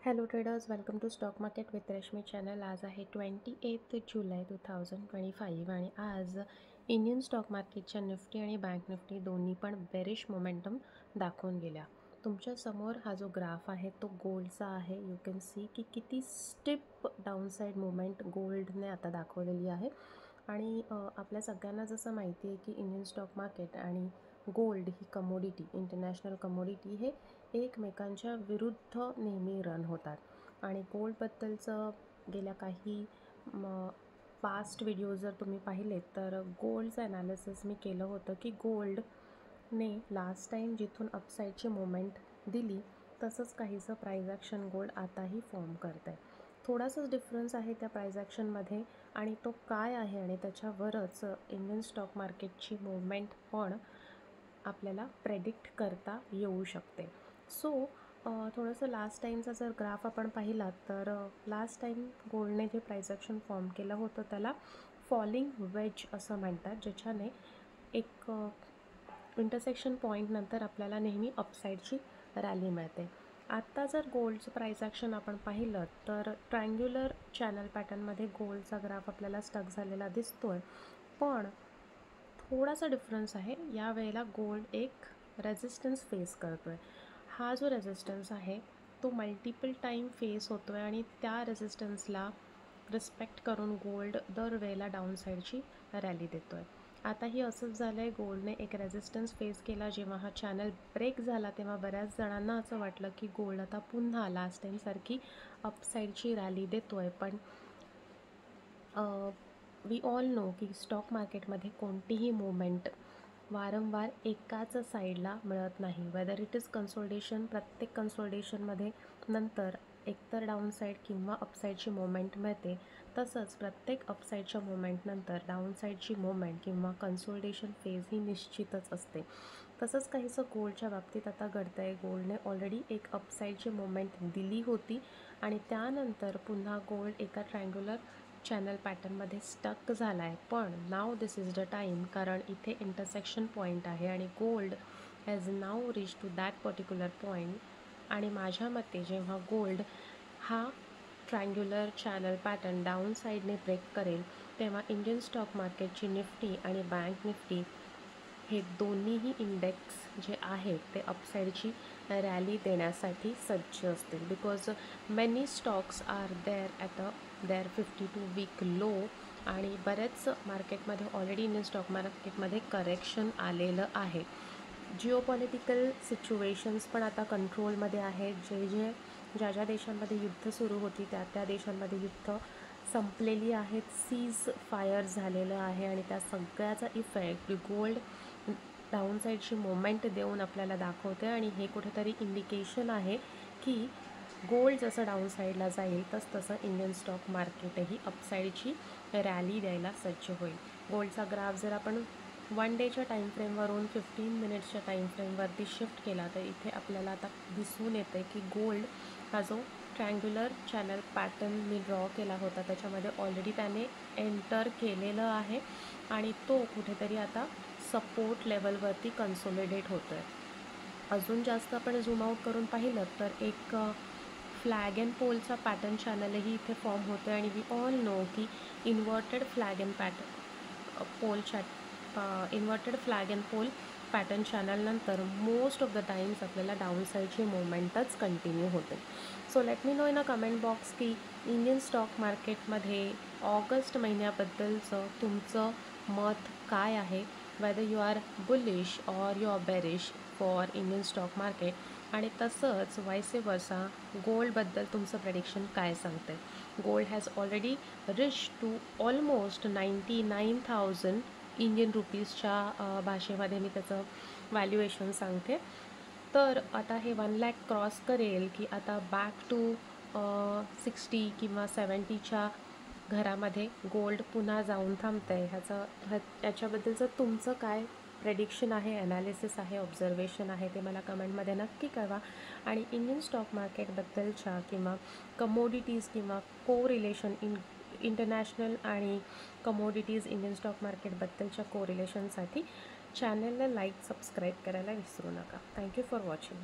Hello traders, welcome to stock market with Rashmi channel. आज आहे 28 जुलै 2025 आणि आज इंडियन स्टॉक मार्केटच्या निफ्टी आणि बँक निफ्टी दोन्ही पण बेरिश मोमेंटम दाखवून गेल्या. तुमच्या समोर हा जो ग्राफ आहे तो गोल्डचा आहे. यू कॅन सी की किती स्टिप डाऊनसाईड मुवमेंट गोल्डने आता दाखवलेली आहे. आणि आपल्या सगळ्यांना जसं माहिती आहे की इंडियन स्टॉक मार्केट आणि गोल्ड ही कमोडिटी, इंटरनॅशनल कमोडिटी हे एकमेकांच्या विरुद्ध नेहमी रन होतात. आणि गोल्डबद्दलचं गेल्या काही पास्ट व्हिडिओ जर तुम्ही पाहिलेत तर गोल्डचं ॲनालिसिस मी केलं होतं की गोल्डने लास्ट टाईम जिथून अपसाईडची मोमेंट दिली तसंच काहीसं प्राईज ॲक्शन गोल्ड आताही फॉर्म करत आहे. थोडासाच डिफरन्स आहे त्या प्राईज ॲक्शनमध्ये आणि तो काय आहे आणि त्याच्यावरच इंडियन स्टॉक मार्केटची मुवमेंट पण आपल्याला प्रेडिक्ट करता येऊ शकते. सो थोडंसं लास्ट टाईमचा जर ग्राफ आपण पाहिला तर लास्ट टाईम गोल्डने जे प्राईस ॲक्शन फॉर्म केलं होतं त्याला फॉलिंग वेज असं म्हणतात, ज्याच्याने एक इंटरसेक्शन पॉईंटनंतर आपल्याला नेहमी अपसाईडची रॅली मिळते. आत्ता जर गोल्डचं प्राईस ॲक्शन आपण पाहिलं तर ट्रायंग्युलर चॅनल पॅटर्नमध्ये गोल्डचा ग्राफ आपल्याला स्टक झालेला दिसतो आहे. पण थोडासा डिफरन्स आहे, यावेळेला गोल्ड एक रेझिस्टन्स फेस करतो आहे. हा जो रेझिस्टन्स आहे तो मल्टिपल टाईम फेस होतो आहे आणि त्या रेझिस्टन्सला रिस्पेक्ट करून गोल्ड दरवेळेला डाऊनसाईडची रॅली देतो आहे. आताही असंच झालं आहे. गोल्डने एक रेझिस्टन्स फेस केला. जेव्हा हा चॅनल ब्रेक झाला तेव्हा बऱ्याच जणांना असं वाटलं की गोल्ड आता पुन्हा लास्ट टाईमसारखी अपसाईडची रॅली देतो आहे. पण वी ऑल नो की स्टॉक मार्केटमध्ये कोणतीही मुवमेंट वारंवार एकाच साईडला मिळत नाही. वेदर इट इज कन्सोलिडेशन, प्रत्येक कन्सोलिडेशनमध्ये नंतर एकतर डाऊनसाईड किंवा अपसाईडची मुवमेंट मिळते. तसंच प्रत्येक अपसाईडच्या मुवमेंटनंतर डाऊनसाईडची मुवमेंट किंवा कन्सोलिडेशन फेज ही निश्चितच असते. तसंच काहीसं गोल्डच्या बाबतीत आता घडतं आहे. गोल्डने ऑलरेडी एक अपसाईडची मुवमेंट दिली होती आणि त्यानंतर पुन्हा गोल्ड एका ट्रायंग्युलर चॅनल पॅटर्नमध्ये स्टक झाला आहे. पण now this is the time, कारण इथे इंटरसेक्शन पॉईंट आहे आणि gold has now reach to that particular point. आणि माझ्या मते जेव्हा गोल्ड हा ट्रायंग्युलर चॅनल पॅटर्न डाऊन साईडने ब्रेक करेल तेव्हा इंडियन स्टॉक मार्केटची निफ्टी आणि बँक निफ्टी हे दोन्हीही इंडेक्स जे आहेत ते अपसाईडची रॅली देण्यासाठी सज्ज असतील. Because many stocks are there at their 52 week low आणि बरेच मार्केटमध्ये ऑलरेडी इंडियन स्टॉक मार्केटमध्ये करेक्शन आलेलं आहे. जिओपॉलिटिकल सिच्युएशन्स पण आता कंट्रोलमध्ये आहेत. ज्या ज्या देशांमध्ये युद्ध सुरू होती त्या देशांमध्ये युद्ध संपलेली आहेत. सीज फायर झालेलं आहे आणि त्या सगळ्याचा इफेक्ट गोल्ड डाऊनसाईडची मुवमेंट देऊन आपल्याला दाखवते. आणि हे कुठेतरी इंडिकेशन आहे की गोल्ड जसं डाऊनसाईडला जाईल तसं इंडियन स्टॉक मार्केटही अपसाईडची रॅली द्यायला सज्ज होईल. गोल्डचा ग्राफ जर आपण 1 डेच्या टाईम फ्रेमवरून 15 मिनिट्सच्या टाईम फ्रेमवरती शिफ्ट केला तर इथे आपल्याला आता दिसून येते की गोल्ड हा जो ट्रायंग्युलर चॅनल पॅटर्न मी ड्रॉ केला होता त्याच्यामध्ये ऑलरेडी त्याने एंटर केलेलं आहे आणि तो कुठेतरी आता सपोर्ट लेवलवरती कन्सोलिडेट होतो आहे. अजून जास्त आपण झूम आउट करून पाहिलं तर एक फ्लॅग अँड पोलचा पॅटर्न चॅनलही इथे फॉर्म होतो आहे आणि वी ऑल नो की inverted flag and pole pattern चॅनलनंतर मोस्ट ऑफ द टाईम्स आपल्याला डाऊनसाईडची मुवमेंटच कंटिन्यू होते. So let me know in a comment box की इंडियन स्टॉक मार्केटमध्ये ऑगस्ट महिन्याबद्दलचं तुमचं मत काय आहे. Whether you are bullish or you are bearish for Indian stock market. आणि तसंच वायसे वर्सा गोल्डबद्दल तुमचं प्रेडिक्शन काय सांगते. Gold has already reach to almost 99,000 Indian रुपीजच्या भाषेमध्ये मी त्याचं व्हॅल्युएशन सांगते. तर आता हे 1 लाख क्रॉस करेल की आता बॅक टू 60 किंवा 70च्या घरामध्ये गोल्ड पुन्हा जाऊन थांबतं आहे. याच्याबद्दलचं तुमचं काय प्रेडिक्शन आहे, ॲनालिसिस आहे, ऑब्झर्वेशन आहे ते मला कमेंटमध्ये नक्की कळवा. आणि इंडियन स्टॉक मार्केटबद्दलच्या किंवा कमोडिटीज किंवा कोरिलेशन इंटरनॅशनल आणि कमोडिटीज इंडियन स्टॉक मार्केटबद्दलच्या कोरिलेशनसाठी चॅनलला लाईक सबस्क्राईब करायला विसरू नका. Thank you for watching.